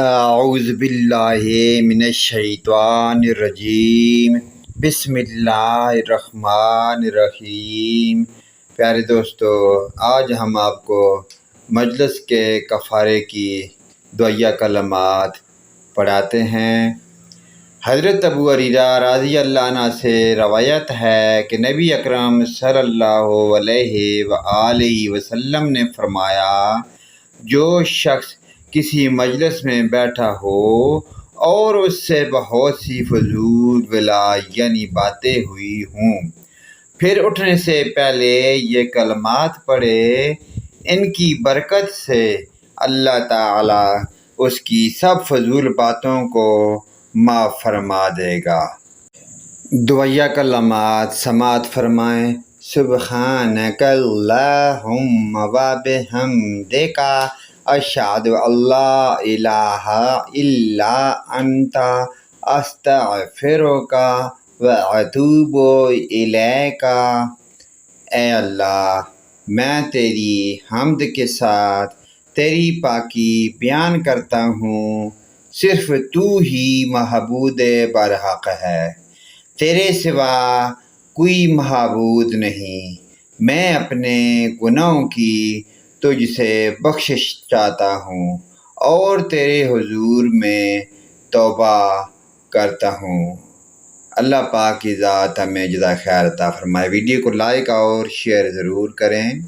اعوذ باللہ من الشیطان الرجیم، بسم اللہ الرحمن الرحیم۔ پیارے دوستو، آج ہم آپ کو مجلس کے کفارے کی دعائیہ کلمات پڑھاتے ہیں۔ حضرت ابو ہریرہ رضی اللہ عنہ سے روایت ہے کہ نبی اکرم صلی اللہ علیہ وآلہ وسلم نے فرمایا، جو شخص کسی مجلس میں بیٹھا ہو اور اس سے بہت سی فضول یعنی باتیں ہوئی ہوں، پھر اٹھنے سے پہلے یہ کلمات پڑھے، ان کی برکت سے اللہ تعالیٰ اس کی سب فضول باتوں کو معاف فرما دے گا۔ دعائیہ کلمات سماعت فرمائیں۔ سبحانک اللہم و بحمدک، اشہد ان لا الہ الا انت، استغفرک و اتوب الیک۔ اے اللہ، میں تیری حمد کے ساتھ تیری پاکی بیان کرتا ہوں۔ صرف تو ہی معبود برحق ہے، تیرے سوا کوئی معبود نہیں۔ میں اپنے گناہوں کی تجھ سے بخشش چاہتا ہوں اور تیرے حضور میں توبہ کرتا ہوں۔ اللہ پاک کی ذات ہمیں جزائے خیر عطا فرمائے۔ ویڈیو کو لائک اور شیئر ضرور کریں۔